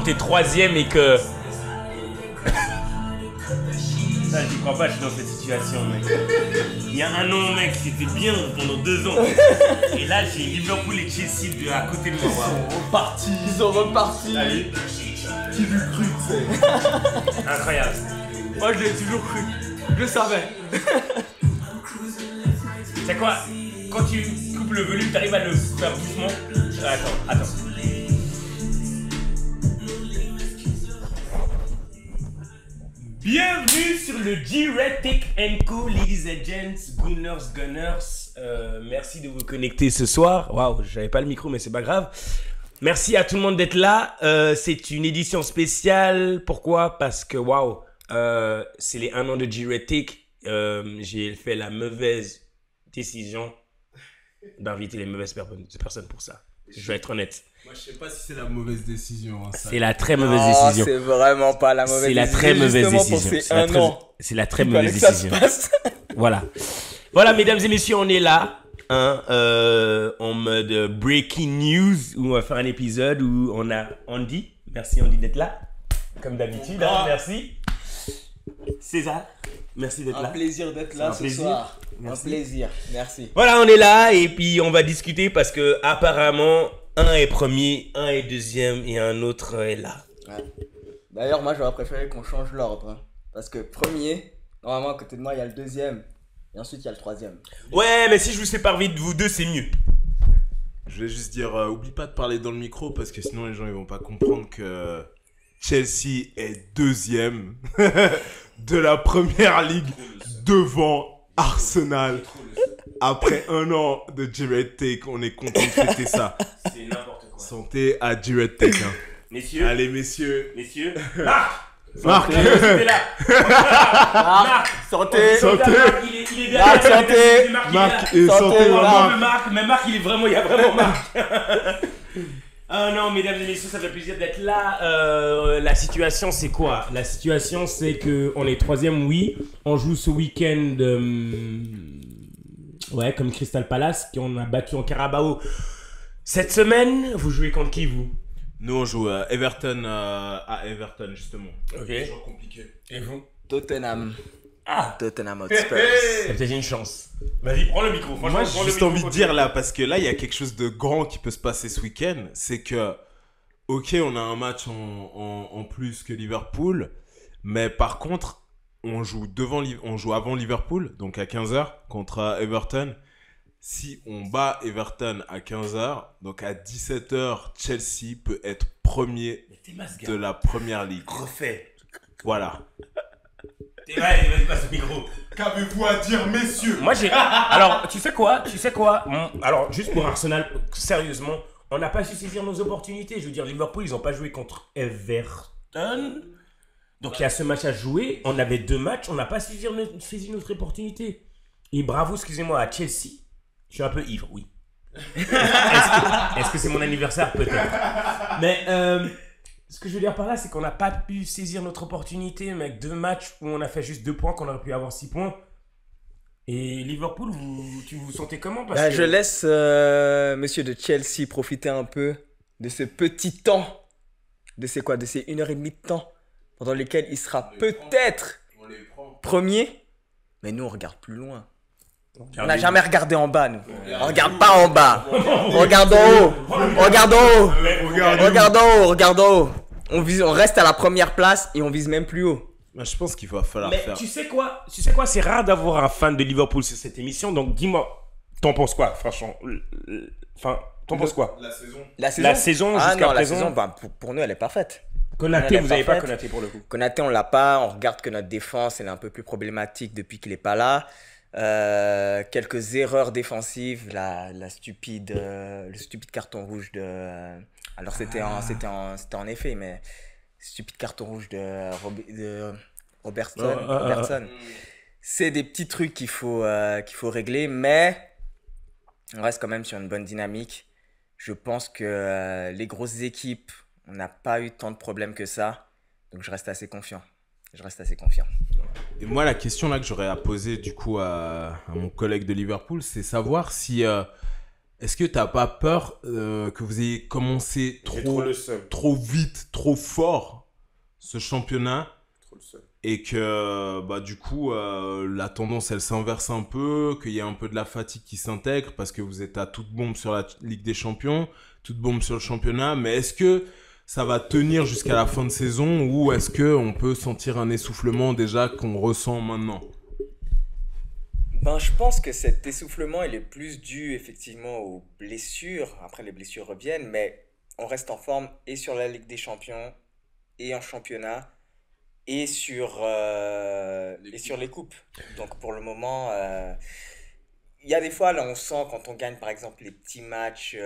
t'es troisième et que... Ça, j'y crois pas, je suis dans cette situation, mec. Il y a un an, mec, c'était bien pendant 2 ans. Et là, j'ai Liverpool et Chelsea à côté de moi. Ils sont repartis. Allez. Qui l'eût cru, tu sais. Incroyable. Moi, je l'ai toujours cru. Je le savais. C'est quoi? Quand tu coupes le volume, t'arrives à le faire doucement. Attends. Bienvenue sur le G-Red Tech & Co, ladies and gents, Gunners. Merci de vous connecter ce soir. Waouh, j'avais pas le micro, mais c'est pas grave. Merci à tout le monde d'être là. C'est une édition spéciale. Pourquoi? Parce que waouh, c'est les 1 an de G-Red Tech. J'ai fait la mauvaise décision d'inviter les mauvaises personnes pour ça. Je vais être honnête. Moi, je sais pas si c'est la mauvaise décision. Hein, c'est la très mauvaise décision. C'est vraiment pas la mauvaise décision. C'est la très mauvaise décision. C'est la très mauvaise décision. Voilà. Voilà, mesdames et messieurs, on est là. En mode breaking news, où on va faire un épisode où on a Andy. Merci Andy d'être là. Comme d'habitude, merci. César, merci d'être là. Un plaisir d'être là ce soir. Merci. Un plaisir, merci. Voilà, on est là et puis on va discuter parce que apparemment un est premier, un est deuxième et un autre est là. Ouais. D'ailleurs, moi j'aurais préféré qu'on change l'ordre. Hein, parce que premier, normalement à côté de moi il y a le deuxième et ensuite il y a le troisième. Ouais, mais si je vous sépare vite, vous deux, c'est mieux. Je vais juste dire, oublie pas de parler dans le micro parce que sinon les gens ils vont pas comprendre que Chelsea est deuxième de la première ligue devant Arsenal. Après 1 an de G-Red Tech, on est content de fêter ça. C'est n'importe quoi. Santé à G-Red Tech. Hein. Messieurs. Allez, messieurs. Marc, c'était là. Marc, santé. Il est derrière. Santé. Marc et santé. Mais Marc, il y a vraiment Marc. Ah non, mesdames et messieurs, ça fait plaisir d'être là. La situation, c'est quoi? La situation, c'est que on est troisième, oui. On joue ce week-end, ouais, comme Crystal Palace, qu'on a battu en Carabao. Cette semaine, vous jouez contre qui, vous? Nous, on joue à Everton, justement. Ok. Toujours compliqué. Et vous? Tottenham. Ah, Tottenham Hotspur. c'est peut-être une chance. Vas-y, prends le micro. Moi, j'ai juste envie de dire là, parce que là, il y a quelque chose de grand qui peut se passer ce week-end. C'est que, ok, on a un match en plus que Liverpool, mais par contre, on joue avant Liverpool, donc à 15h contre Everton. Si on bat Everton à 15h, donc à 17h, Chelsea peut être premier de la première ligue. Refait. Voilà. Vas-y, passe le micro. Qu'avez-vous à dire, messieurs? Moi, j'ai... Alors, tu sais quoi? Alors, juste pour Arsenal, sérieusement, on n'a pas su saisir nos opportunités. Je veux dire, Liverpool, ils n'ont pas joué contre Everton. Donc, il y a ce match à jouer. On avait 2 matchs. On n'a pas saisi notre opportunité. Et bravo, excusez-moi, à Chelsea. Je suis un peu ivre, oui. Est-ce que c'est mon anniversaire? Peut-être. Mais ce que je veux dire par là, c'est qu'on n'a pas pu saisir notre opportunité, mec. 2 matchs où on a fait juste 2 points, qu'on aurait pu avoir 6 points. Et Liverpool, tu vous sentez comment? Parce que... Je laisse monsieur de Chelsea profiter un peu de ce petit temps. De ces 1h30 de temps pendant lesquels il sera peut-être premier. Mais nous, on regarde plus loin. On n'a jamais regardé en bas, nous. On regarde pas en bas. Regarde en haut. Regarde en haut. On reste à la première place et on vise même plus haut. Je pense qu'il va falloir faire. Tu sais quoi? C'est rare d'avoir un fan de Liverpool sur cette émission. Donc dis-moi, t'en penses quoi, franchement? T'en penses quoi? La saison jusqu'à présent. La saison, pour nous, elle est parfaite. Konaté, vous n'avez pas Konaté pour le coup. Konaté, on l'a pas. On regarde que notre défense, elle est un peu plus problématique depuis qu'il est pas là. Quelques erreurs défensives, le stupide carton rouge de. Alors c'était en effet, mais stupide carton rouge de Robertson. C'est des petits trucs qu'il faut régler, mais on reste quand même sur une bonne dynamique. Je pense que les grosses équipes, on n'a pas eu tant de problèmes que ça, donc je reste assez confiant. Et moi, la question là que j'aurais à poser du coup à mon collègue de Liverpool, c'est savoir si est-ce que t'as pas peur que vous ayez commencé J'ai trop le seum. trop vite, trop fort ce championnat Trop le seum. et que bah, du coup la tendance elle s'inverse un peu, qu'il y a un peu de la fatigue qui s'intègre parce que vous êtes à toute bombe sur la Ligue des Champions, toute bombe sur le championnat, mais est-ce que ça va tenir jusqu'à la fin de saison ou est-ce qu'on peut sentir un essoufflement déjà qu'on ressent maintenant? Ben, je pense que cet essoufflement, il est plus dû effectivement aux blessures. Après, les blessures reviennent, mais on reste en forme et sur la Ligue des Champions, et en championnat, et sur les coupes. Donc, pour le moment, il y a des fois, là, on sent quand on gagne, par exemple, les petits matchs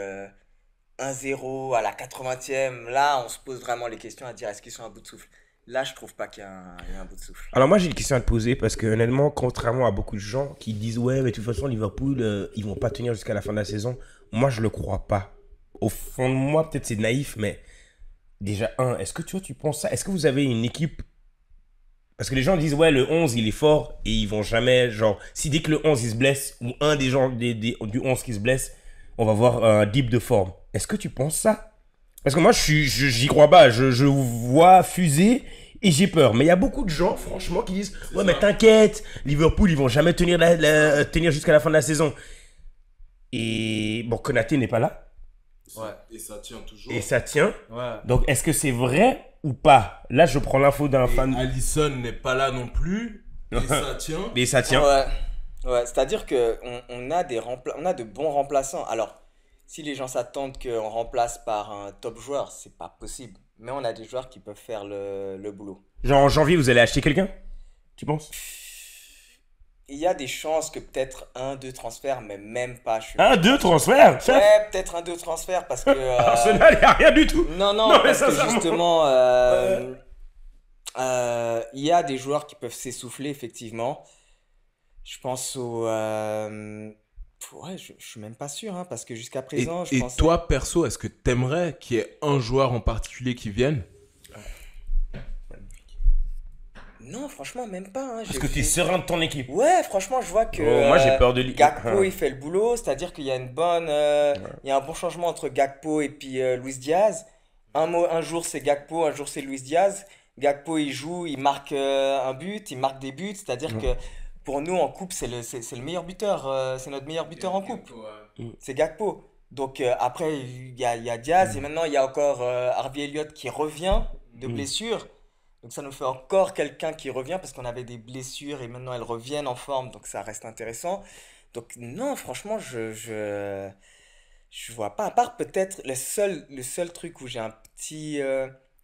1-0 à la 80e, là, on se pose vraiment les questions à dire est-ce qu'ils sont à bout de souffle. Là, je trouve pas qu'il y a un bout de souffle. Alors moi j'ai une question à te poser parce que honnêtement, contrairement à beaucoup de gens qui disent ouais mais de toute façon Liverpool ils vont pas tenir jusqu'à la fin de la saison, moi je le crois pas. Au fond de moi peut-être c'est naïf mais déjà est-ce que tu penses ça? Est-ce que vous avez une équipe? Parce que les gens disent ouais le 11 il est fort et ils vont jamais genre si dès que le 11 il se blesse ou un des gens du 11 qui se blesse, on va voir un dip de forme. Est-ce que tu penses ça? Parce que moi, j'y crois pas. Je vois fuser et j'ai peur. Mais il y a beaucoup de gens, franchement, qui disent ouais, mais t'inquiète, Liverpool, ils vont jamais tenir, tenir jusqu'à la fin de la saison. Et bon, Konaté n'est pas là. Ouais. Et ça tient toujours. Et ça tient. Ouais. Donc, est-ce que c'est vrai ou pas? Là, je prends l'info d'un Et fan. Alisson n'est pas là non plus. Et ça tient. Et ça tient. Ouais, ouais, c'est-à-dire que on a on a de bons remplaçants. Alors, si les gens s'attendent qu'on remplace par un top joueur, c'est pas possible. Mais on a des joueurs qui peuvent faire le boulot. Genre en janvier, vous allez acheter quelqu'un? Tu penses? Il y a des chances que peut-être 1-2 transferts, mais même pas. Un, deux transferts? Chef? Ouais, peut-être 1-2 transferts parce que. Arsenal, il n'y a rien du tout. Non, Non, mais parce que sincèrement. justement, il y a des joueurs qui peuvent s'essouffler, effectivement. Je pense au. Ouais, je suis même pas sûr, hein, parce que jusqu'à Et, présent, je et pensais. toi, perso, est-ce que t'aimerais qu'il y ait un joueur en particulier qui vienne? Non, franchement, même pas. Hein. Parce que tu es serein de ton équipe. Ouais, franchement, je vois que Oh, moi, j'ai peur de lui. Gakpo, il fait le boulot, c'est-à-dire qu'il y a une bonne, il y a un bon changement entre Gakpo et puis Luis Diaz. Un jour c'est Gakpo, un jour c'est Luis Diaz. Gakpo, il joue, il marque un but, il marque des buts, c'est-à-dire que pour nous en coupe, c'est le meilleur buteur, c'est notre meilleur buteur en coupe. C'est Gakpo. Donc après, il y a Diaz et maintenant il y a encore Harvey Elliott qui revient de blessure. Donc ça nous fait encore quelqu'un qui revient parce qu'on avait des blessures et maintenant elles reviennent en forme, donc ça reste intéressant. Donc non, franchement, je vois pas. À part peut-être le seul truc où j'ai un petit,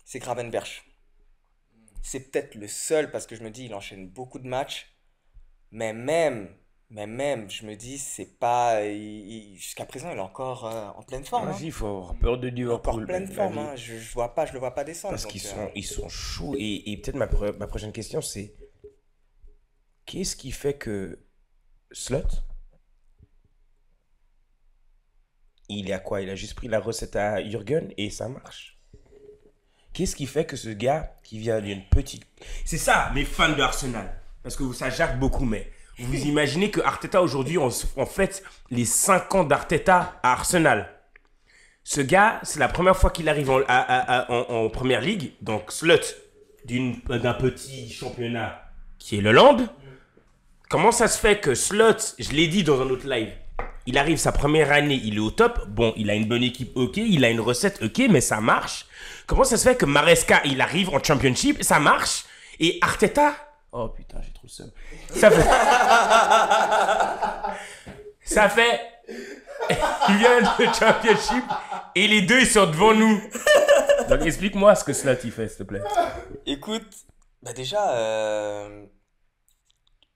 c'est Gravenberch. C'est peut-être le seul parce que je me dis il enchaîne beaucoup de matchs, mais même, je me dis c'est pas, jusqu'à présent il est encore en pleine forme. Hein. Vas-y, il faut avoir peur de Il est Liverpool. encore pleine forme. Hein. Je le vois pas descendre. Parce donc, qu'ils sont chauds. Et peut-être ma prochaine question, c'est qu'est-ce qui fait que Slot, il est à quoi? Il a juste pris la recette à Jürgen et ça marche. Qu'est-ce qui fait que ce gars qui vient d'une petite... C'est ça, mes fans de Arsenal. Parce que ça jarte beaucoup, mais vous imaginez que Arteta aujourd'hui, on fête les 5 ans d'Arteta à Arsenal. Ce gars, c'est la première fois qu'il arrive en première ligue. Donc, Slot, d'un petit championnat qui est le Land. Comment ça se fait que Slot, je l'ai dit dans un autre live, il arrive sa première année, il est au top. Bon, il a une bonne équipe, ok. Il a une recette, ok, mais ça marche. Comment ça se fait que Maresca, il arrive en Championship, ça marche. Et Arteta, oh putain, j'ai trop le seum. Ça fait... Il vient de Championship et les deux ils sont devant nous. Donc explique-moi ce que Slot il fait, s'il te plaît. Écoute, bah déjà,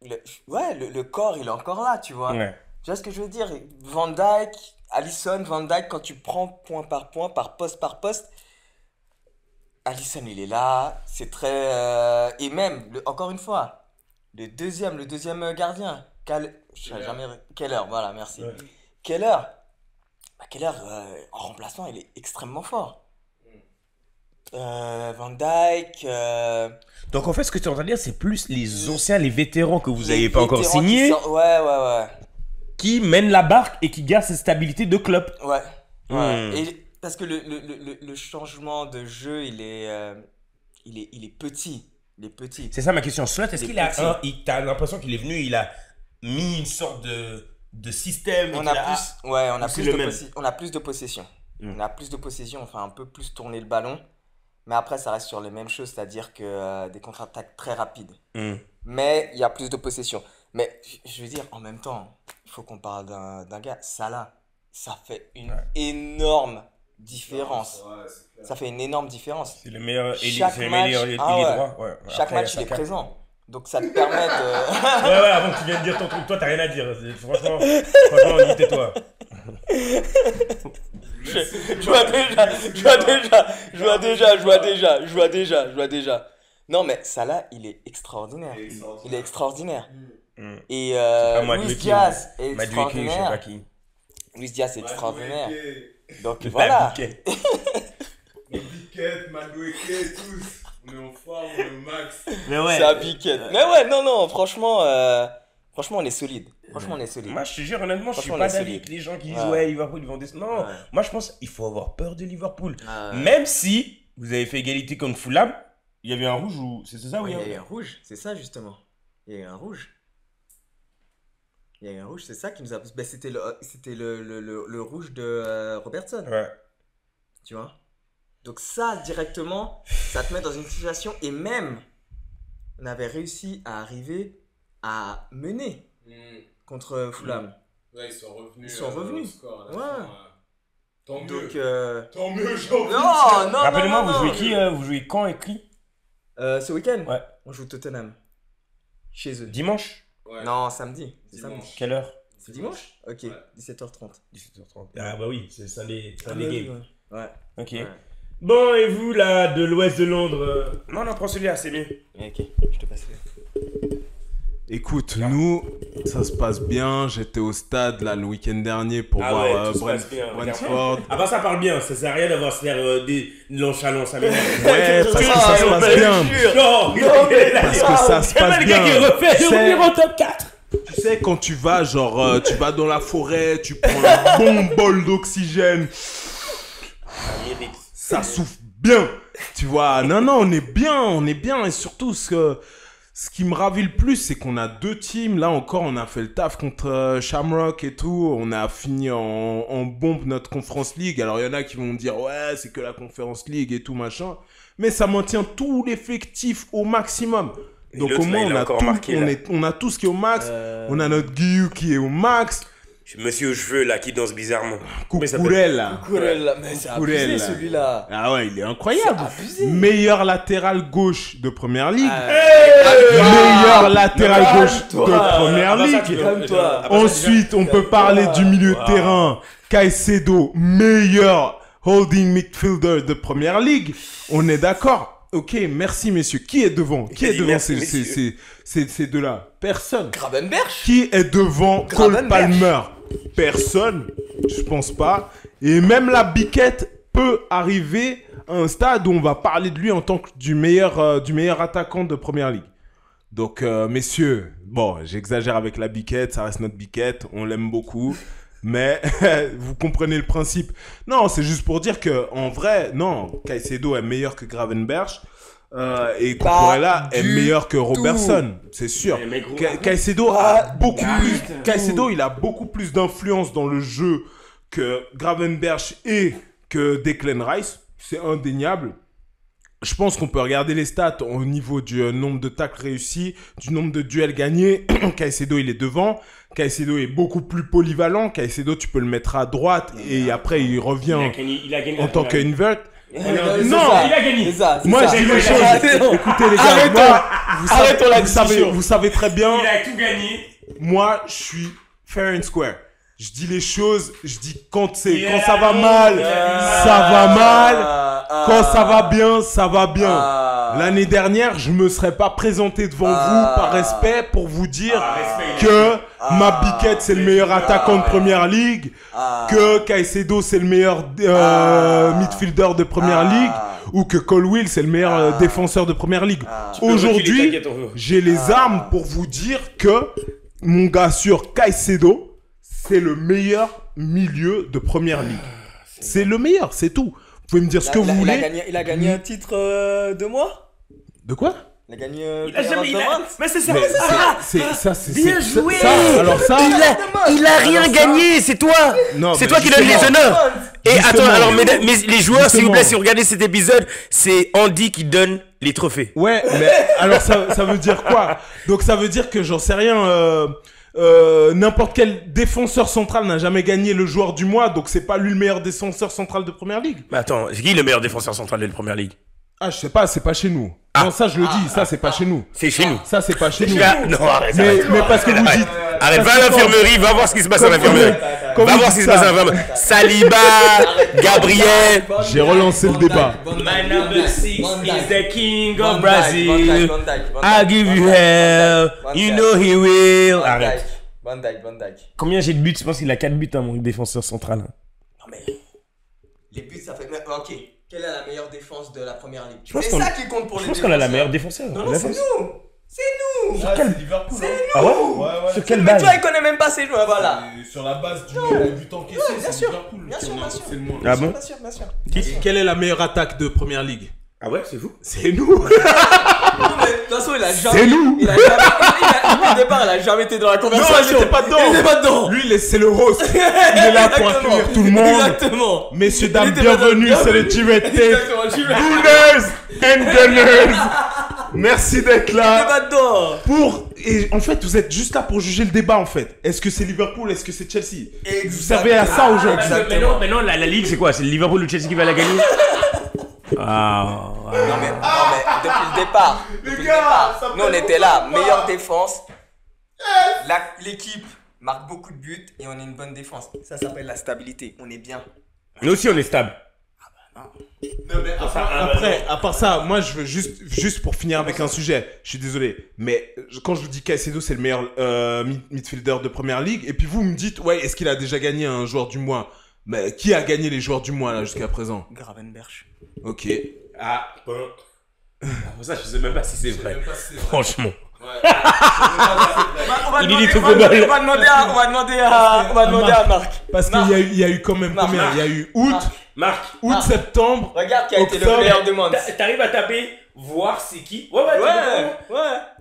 le corps il est encore là, tu vois. Ouais. Tu vois ce que je veux dire? Van Dijk, Alisson, Van Dijk, quand tu prends point par poste, Alisson il est là, c'est très. Et même, encore une fois, le deuxième gardien, Keller, voilà, merci. Ouais. Keller, en remplacement, il est extrêmement fort. Van Dijk. Donc en fait, ce que tu es en train de dire, c'est plus les anciens, les vétérans que vous les n'avez pas encore vétérans signés, Ouais. qui mène la barque et qui garde cette stabilité de club. Ouais. Hmm. Et parce que le changement de jeu, il est petit. Il est petit. C'est ça ma question. Slot, est-ce Il qu'il est a petit. t'as l'impression qu'il est venu, il a mis une sorte de système. On a on a plus de possession. Mm. On a plus de possession, on fait un peu plus tourner le ballon. Mais après, ça reste sur les mêmes choses, c'est-à-dire que des contre-attaques très rapides. Mais il y a plus de possession. Mais je veux dire, en même temps, il faut qu'on parle d'un gars. Salah, ça fait une énorme différence. Ça fait une énorme différence. C'est le meilleur Chaque c'est le match- meilleur ah ouais. droit. Ouais. Chaque Après, match, y a il est Saka. présent. Donc ça te permet de... Ouais, avant que tu viennes dire ton truc, toi, t'as rien à dire. Franchement, dis, tais-toi. Je vois déjà. Non, mais Salah, il est extraordinaire. Il est extraordinaire. Et Luis Diaz est Madueke, je sais pas extraordinaire. qui. Luis Diaz est extraordinaire. Donc La voilà. Biquet. Biquette, Madueke, tous. On est en forme, on est au max. Mais ouais. C'est un piquet. Mais ouais, non, franchement, on est solide. Moi, je te jure, honnêtement, je suis Franchement, pas on est d'avis solide. que les gens qui disent Ouais. ouais, Liverpool, ils vont descendre. Non, Ouais. moi, je pense qu'il faut avoir peur de Liverpool. Ouais. Même si vous avez fait égalité contre Fulham, il y avait un rouge ou. C'est ça, oui. Il y a hein eu un rouge, c'est ça justement. Il y a eu un rouge. C'est ça qui nous a. Ben, c'était le rouge de Robertson, Ouais. tu vois. Donc, ça, directement, ça te met dans une situation. Et même, on avait réussi à arriver à mener contre Fulham. Ouais, ils sont revenus. Ils sont revenus. Au score à la Ouais. fin, Tant mieux. Donc, Tant mieux, j'ai envie de non, non, Rappelez-moi, non, vous jouez non. qui Vous jouez quand et qui Ce week-end, Ouais. on joue Tottenham. Chez eux. Dimanche Ouais. Non, samedi. C'est Dimanche. samedi. Quelle heure C'est dimanche. Ok, Ouais. 17h30. 17h30. Ah, bah oui, c'est ça les Ah, games. Ouais. Ok. Ouais. Bon, et vous, là, de l'ouest de Londres Non, prends celui-là, c'est mieux. Ok, je te passe le. Écoute, nous, ça se passe bien. J'étais au stade là le week-end dernier pour Ah ouais, voir tout se passe bien, Brentford. Ah bah ça parle bien, ça sert à rien d'avoir ce l'air des nonchalants, ça m'énerve. Ouais, parce que ça se passe bien. Non, Parce que ça se passe le gars qui bien. refait Tu de sais- revenir en top 4. Tu sais, quand tu vas, genre, tu vas dans la forêt, tu prends un bon bol d'oxygène, ça souffle bien. Tu vois, non, on est bien. Et surtout, ce qui me ravit le plus, c'est qu'on a deux teams. Là encore, on a fait le taf contre Shamrock et tout. On a fini en bombe notre Conference League. Alors, il y en a qui vont me dire, ouais, c'est que la Conference League et tout, machin. Mais ça maintient tout l'effectif au maximum. Et Donc, l'autre, au moins, là, il on a a, encore tout, marqué, là. on a tout ce qui est au max. On a notre Guillou qui est au max. Monsieur aux cheveux là qui danse bizarrement. Comment il s'appelle Coucourella. Courel, mais c'est Courel, abusé là. celui-là. Ah ouais, il est incroyable. C'est abusé. Meilleur latéral gauche de première ligue. Hey Meilleur latéral gauche calme-toi. de première Ah bah ça, ligue. tu- Calme-toi. ah bah ça, Ensuite, on peut parler du milieu de terrain. Caicedo, meilleur holding midfielder de première ligue. On est d'accord. Ok, merci messieurs. Qui est devant Qui est dit devant merci, ces deux-là Personne. Gravenberch. Qui est devant Cole Gravenberch. Palmer Personne, je pense pas. Et même la biquette peut arriver à un stade où on va parler de lui en tant que du meilleur attaquant de première ligue. Donc, messieurs, bon, j'exagère avec la biquette, ça reste notre biquette, on l'aime beaucoup. Mais vous comprenez le principe. Non, c'est juste pour dire que en vrai, non, Caicedo est meilleur que Gravenberch. Et Cucurella est du meilleur que Robertson, c'est sûr. Mais gros, Caicedo pas a beaucoup du plus. tout. Caicedo, il a beaucoup plus d'influence dans le jeu que Gravenberch et que Declan Rice. C'est indéniable. Je pense qu'on peut regarder les stats au niveau du nombre de tacles réussis, du nombre de duels gagnés. Caicedo, il est devant. Caicedo est beaucoup plus polyvalent. Caicedo, tu peux le mettre à droite et après il revient il a gagné en tant qu'invert. Non, il a gagné. C'est ça. Moi, je dis les choses. Arrêtons. Écoutez, les gars, Arrêtons. moi, Arrêtons la vous savez, discussion. vous savez très bien, Il a tout gagné. moi, je suis fair and square. Je dis les choses, je dis quand Il quand est ça va allongé, mal, il a ça va mal. Ah, Quand ça va bien, ça va bien. ah. L'année dernière, je me serais pas présenté devant Ah. vous par respect pour vous dire respect, que Ah. ma biquette c'est le meilleur attaquant de première ligue, Ah. que Caicedo c'est le meilleur Ah. midfielder de première Ah. ligue, ou que Colwill c'est le meilleur Ah. défenseur de première ligue. Ah. Aujourd'hui, T'inquiète, on veut. j'ai les Ah. armes pour vous dire que mon gars sur Caicedo, c'est le meilleur milieu de première ligue. C'est le meilleur, c'est tout. Vous pouvez me dire ce que vous voulez. Il a gagné un titre de moi. De quoi? Il a gagné Mais c'est ça. Bien joué. Alors ça, Il a rien gagné, c'est toi. non, C'est mais toi qui donne les justement, honneurs. Et Justement. attends, alors les joueurs, s'il vous plaît, Justement. si vous regardez cet épisode, c'est Andy qui donne les trophées. Ouais, mais alors ça veut dire quoi? Donc ça veut dire que j'en sais rien. N'importe quel défenseur central n'a jamais gagné le joueur du mois, donc c'est pas lui le meilleur défenseur central de première ligue. Mais attends, c'est qui le meilleur défenseur central de la première ligue? Ah, je sais pas, c'est pas chez nous. Non, ça je le dis, ça c'est pas chez nous. C'est chez nous. Ça c'est pas chez nous. Là, non, arrête, Mais arrête. parce que vous dites. Arrête, va à l'infirmerie, va voir ce qui se passe à l'infirmerie. Comme Va vous voir dites ce qui se passe à ça. l'infirmerie. Saliba, Gabriel. J'ai relancé le débat. My number 6 is the king of Brazil. I give you hell. You know he will. Arrête. Van Dijk. Combien j'ai de buts? Je pense qu'il a 4 buts, mon défenseur central. Non mais les buts ça fait. Ok. Quelle est la meilleure défense de la première ligue? pense C'est qu'on- ça qui compte pour les Je pense défenseurs. qu'on a la meilleure défenseur. Non, c'est nous. C'est nous. Ah, c'est Liverpool. Ah ouais? Ouais. Sur quelle Mais base? tu vois, il connaît même pas ces joueurs, voilà. Sur la base du but encaissé, Ouais, bien c'est sûr. Liverpool. Bien sûr, bien sûr. C'est le moins. Ah bon? Bien sûr, bien sûr. Et quelle est la meilleure attaque de première ligue? Ah ouais, c'est vous? C'est nous. Non, mais de toute façon, il a jamais. C'est nous. Il a jamais. Depuis le départ, il a jamais été dans la conversation. il était pas dedans. Il était pas dedans. Lui, c'est le host. Il est là pour Exactement. accueillir tout le monde. Exactement. Messieurs, Il dames, était pas bienvenue, dedans. c'est les Tirette Exactement, tu l'as. Gunners and Gunners. Merci d'être Il était là. pas dedans. Et en fait, vous êtes juste là pour juger le débat, en fait. Est-ce que c'est Liverpool, est-ce que c'est Chelsea? Exactement. Vous savez à ça aujourd'hui. Mais non, la Ligue, c'est quoi? C'est le Liverpool ou Chelsea qui va la gagner? Ah. Non mais depuis le départ. Depuis le gars, départ, ça nous on fait était là, longtemps, meilleure défense. L'équipe marque beaucoup de buts et on est une bonne défense. Ça s'appelle la stabilité. On est bien. Nous aussi, on est stable. Après, à part ça, moi je veux juste pour finir avec un sujet, je suis désolé, mais quand je vous dis Caicedo c'est le meilleur midfielder de première ligue, et puis vous me dites, ouais, est-ce qu'il a déjà gagné un joueur du mois? Mais qui a gagné les joueurs du mois là jusqu'à présent? Gravenberch. Ok. Ah, bon. Pour ça, je sais même pas si c'est vrai. Franchement. Il dit des trucs au bol. On va demander à Marc. Parce qu'il y a eu quand même combien? Il y a eu août, Marc, septembre. Regarde qui a été le Octobre. player de month. t'arrives à taper, voir c'est qui? Ouais.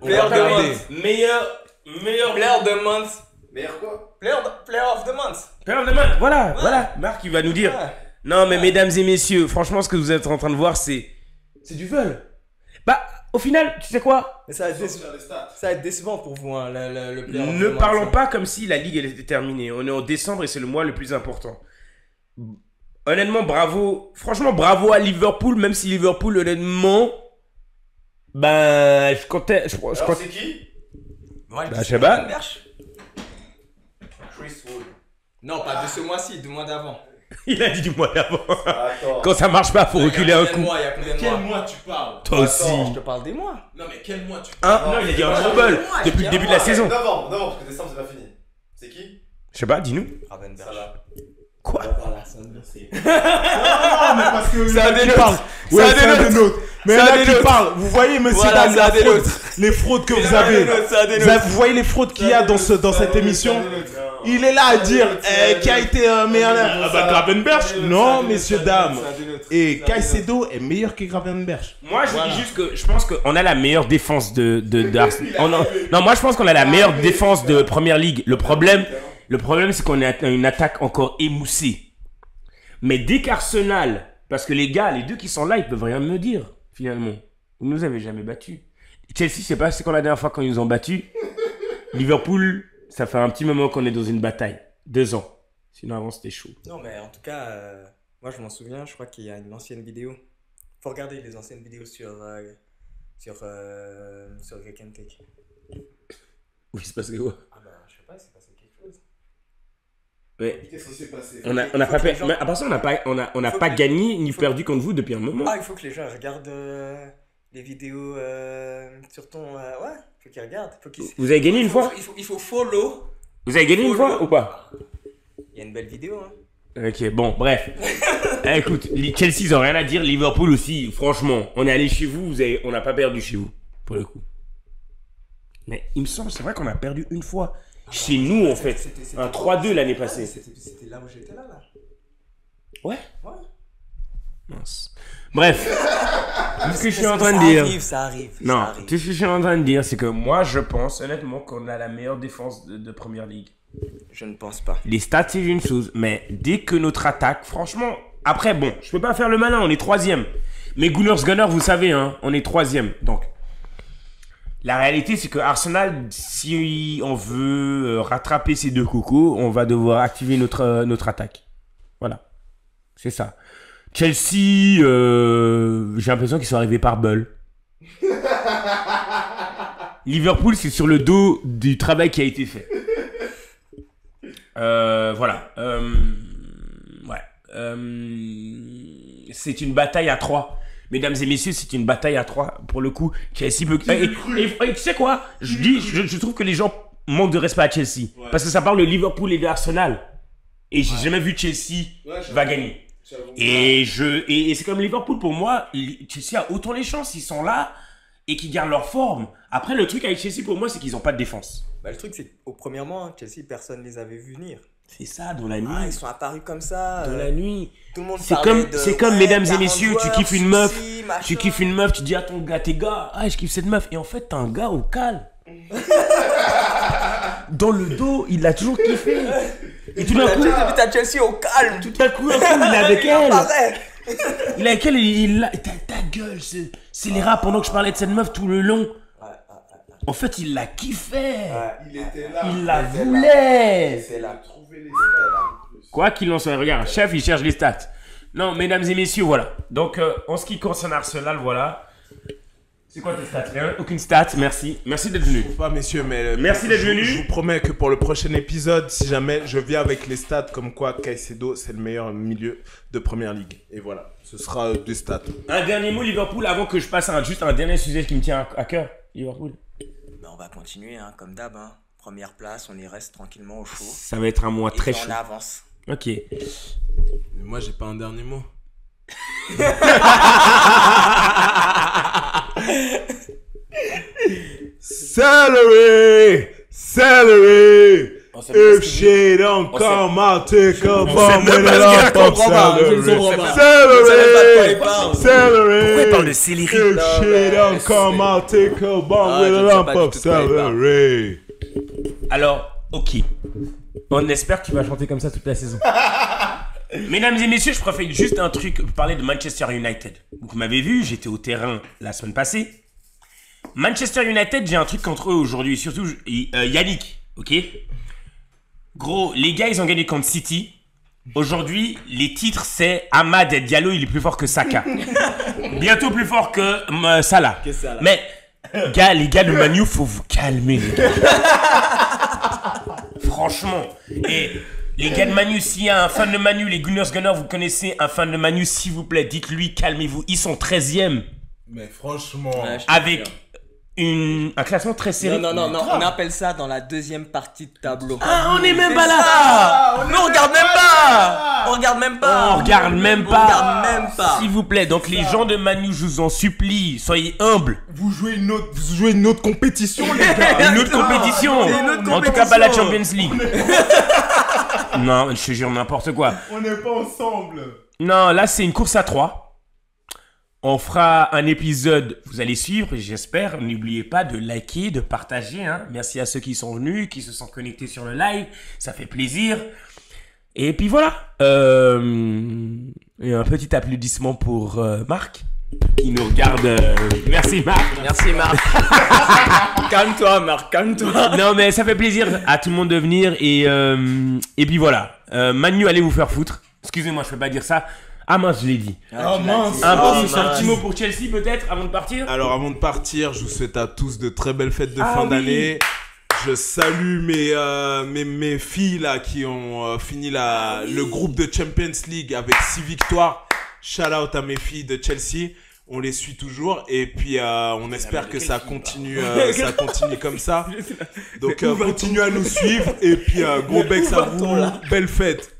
Player de month. Meilleur. Player de month. Meilleur quoi? Player of the month. Player de month. Voilà. Marc, il va nous dire. Ouais. Non, mais mesdames et messieurs, franchement, ce que vous êtes en train de voir, c'est du vol. Bah, au final, tu sais quoi? Mais ça va être décevant pour vous, hein, le player of the Ne month, parlons ça. pas comme si la ligue elle était terminée. On est en décembre et c'est le mois le plus important. Honnêtement, bravo. Franchement, bravo à Liverpool, même si Liverpool, honnêtement, ben, je comptais. Alors c'est qui? Moi, Bah, je sais pas. Gravenberch. Chris Wood. Non, pas de ce mois-ci, du mois d'avant. Il a dit du mois d'avant. Attends. Quand ça marche pas, faut reculer un coup. Il y a combien de mois mois tu parles? Toi aussi. Je te parle des mois. Non mais quel mois tu Non, il a dit un trouble depuis le début de la saison. Novembre, parce que décembre c'est pas fini. C'est qui? Je sais pas, dis-nous. Gravenberch. Salah. Quoi? Non, mais parce que C'est un des nôtres. Ouais, C'est c'est un un des des nôtres. Mais C'est un là des qui nôtres. parle, vous voyez, monsieur, Voilà, dame, c'est un des nôtres. les fraudes que vous C'est un des avez. nôtres, c'est un des nôtres. Vous voyez les fraudes qu'il y a dans cette émission? Il est là à dire qui a été meilleur. Ah bah Gravenberch? Non, messieurs, dames. Et Caicedo est meilleur que Gravenberch. Moi, je dis juste que je pense qu'on a la meilleure défense d'Arsenal. Non, moi, je pense qu'on a la meilleure défense de Première Ligue. Le problème, c'est qu'on a une attaque encore émoussée. Mais dès qu'Arsenal, parce que les gars, les deux qui sont là, ils peuvent rien me dire, finalement. Vous nous avez jamais battus. Chelsea, je sais pas, c'est quand la dernière fois qu'on ils nous ont battus. Liverpool, ça fait un petit moment qu'on est dans une bataille. 2 ans. Sinon, avant, c'était chaud. Non, mais en tout cas, moi je m'en souviens, je crois qu'il y a une ancienne vidéo. Faut regarder les anciennes vidéos sur Rick and Take. Oui, c'est parce que quoi? Ah bah, je sais pas, c'est passé quelque chose. Ouais. Qu'est-ce qui s'est passé? On a faut pas que les fait. gens- Mais à part ça, on n'a faut pas que- gagné ni faut- perdu contre vous depuis un moment. Ah, il faut que les gens regardent les vidéos sur ton. Ouais, faut qu'ils regardent. Vous avez gagné une fois? Il faut follow. Vous avez gagné une fois ou pas? Il y a une belle vidéo, hein. Ok, bon, bref. Écoute, Chelsea, ils ont rien à dire. Liverpool aussi, franchement. On est allé chez vous, on n'a pas perdu chez vous, pour le coup. Mais il me semble, c'est vrai qu'on a perdu une fois. Chez nous, en fait. Un 3-2 l'année passée. C'était là où j'étais là. Ouais. Mince. Bref. Ce que je suis en train de dire. Ça arrive. Non, tout ce que je suis en train de dire, c'est que moi, je pense honnêtement qu'on a la meilleure défense de Première Ligue. Je ne pense pas. Les stats, c'est une chose, mais dès que notre attaque, franchement, après, bon, je peux pas faire le malin, on est 3e. Mais Gunners, vous savez, hein, on est 3e. Donc, la réalité, c'est que Arsenal, si on veut rattraper ces deux cocos, on va devoir activer notre attaque. Voilà. C'est ça. Chelsea, j'ai l'impression qu'ils sont arrivés par Bull. Liverpool, c'est sur le dos du travail qui a été fait. Voilà. C'est une bataille à 3. Mesdames et messieurs, c'est une bataille à 3. Pour le coup, Chelsea peut... Et tu sais quoi? Je trouve que les gens manquent de respect à Chelsea. Ouais. Parce que ça parle de Liverpool et de Arsenal. Et j'ai jamais vu Chelsea va gagner. Et c'est comme Liverpool pour moi. Chelsea a autant les chances. Ils sont là et qu'ils gardent leur forme. Après, le truc avec Chelsea pour moi, c'est qu'ils n'ont pas de défense. Bah, le truc, c'est qu'au premièrement, hein, Chelsea, personne ne les avait vus venir. C'est ça, dans la nuit. Ah, ils sont apparus comme ça. Dans la nuit. Tout le monde c'est comme mesdames et messieurs, joueurs, tu kiffes une meuf. machin. Tu kiffes une meuf, tu dis à tes gars, ah, je kiffe cette meuf. Et en fait, t'as un gars au calme. Dans le dos, il l'a toujours kiffé. Et tout d'un coup, t'as Chelsea au calme. Tout à coup, il est avec elle. Il est avec elle, ta gueule, scélérat pendant que je parlais de cette meuf tout le long. En fait, il l'a kiffé. Il était là. Il la voulait. C'est là. Quoi qu'il en soit, regarde, chef, il cherche les stats. Non, mesdames et messieurs, voilà. Donc, en ce qui concerne Arsenal, voilà. C'est quoi tes stats? Rien? Aucune stat, merci. Merci d'être venu. Pas, messieurs, mais merci d'être venu. Je vous promets que pour le prochain épisode, si jamais je viens avec les stats comme quoi Caicedo, c'est le meilleur milieu de Première Ligue. Et voilà, ce sera des stats. Un dernier mot, Liverpool, avant que je passe à juste un dernier sujet qui me tient à cœur. Liverpool. Ben, on va continuer, hein, comme d'hab. Hein. Première place, on y reste tranquillement au chaud. Ça va être un mois très chaud. On avance. Ok. Mais moi, j'ai pas un dernier mot. Salary! If she don't come, I'll take a bomb with a lump of celery. Pourquoi il parle de céleri? If she don't come, I'll take a bomb with a lump of celery. Alors, ok. On espère que tu vas chanter comme ça toute la saison. Mesdames et messieurs, je préfère juste un truc, parler de Manchester United. Vous m'avez vu, j'étais au terrain la semaine passée. Manchester United, j'ai un truc contre eux aujourd'hui, surtout Yannick, ok? Gros, les gars, ils ont gagné contre City. Aujourd'hui, les titres, c'est Amad Diallo, il est plus fort que Saka. Bientôt plus fort que Salah. Mais, les gars de Manu, faut vous calmer, les gars. Franchement. Et les gars de Manu, s'il y a un fan de Manu, les Gunners, vous connaissez un fan de Manu, s'il vous plaît, dites-lui, calmez-vous. Ils sont 13e. Mais franchement... Ouais, avec un classement très serré. Non, on appelle ça dans la deuxième partie de tableau. Ah, on n'est même pas là. Mais on regarde même pas. On regarde même pas. S'il vous plaît, donc les gens de Manu, je vous en supplie, soyez humbles. Vous jouez une autre compétition, les gars. Une autre compétition. En tout cas, pas la Champions League. Non, je te jure n'importe quoi. On n'est pas ensemble. Non, là, c'est une course à 3. On fera un épisode, vous allez suivre, j'espère. N'oubliez pas de liker, de partager. Hein. Merci à ceux qui sont venus, qui se sont connectés sur le live. Ça fait plaisir. Et puis voilà. Et un petit applaudissement pour Marc, qui nous regarde. Merci Marc. Calme-toi Marc, calme-toi. Non mais ça fait plaisir à tout le monde de venir. Et puis voilà. Manu, allez vous faire foutre. Excusez-moi, je peux pas dire ça. Ah mince, je l'ai dit. Mince. Un petit mot pour Chelsea peut-être avant de partir. Alors avant de partir, je vous souhaite à tous de très belles fêtes de fin d'année. Je salue mes filles là qui ont fini le groupe de Champions League avec 6 victoires. Shout out à mes filles de Chelsea. On les suit toujours et puis on espère que ça continue comme ça. Donc continuez à nous suivre et puis gros becs à vous. Belle fête.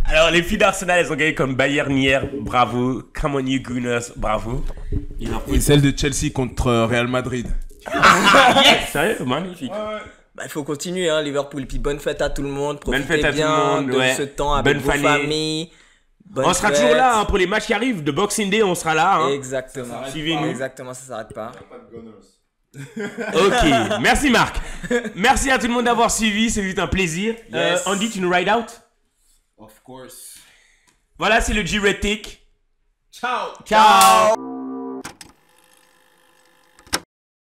Alors, les filles d'Arsenal, elles ont gagné comme Bayern hier. Bravo. Come on, you Gunners. Bravo. Et celle de Chelsea contre Real Madrid. Sérieux, magnifique. Bah, il faut continuer, hein, Liverpool. Puis bonne fête à tout le monde. Profitez Bonne fête à tout bien le monde, de ouais. ce temps avec Bonne vos famille. familles. Bonne On sera fête. toujours là hein, pour les matchs qui arrivent. De Boxing Day, on sera là. Hein. Exactement. Suivez-nous. Exactement, ça s'arrête pas. Pas de Gunners. Ok, merci Marc. Merci à tout le monde d'avoir suivi, c'est un plaisir. Yes. Andy, tu nous ride out? Of course. Voilà, c'est le G-Red Take. Ciao. Ciao.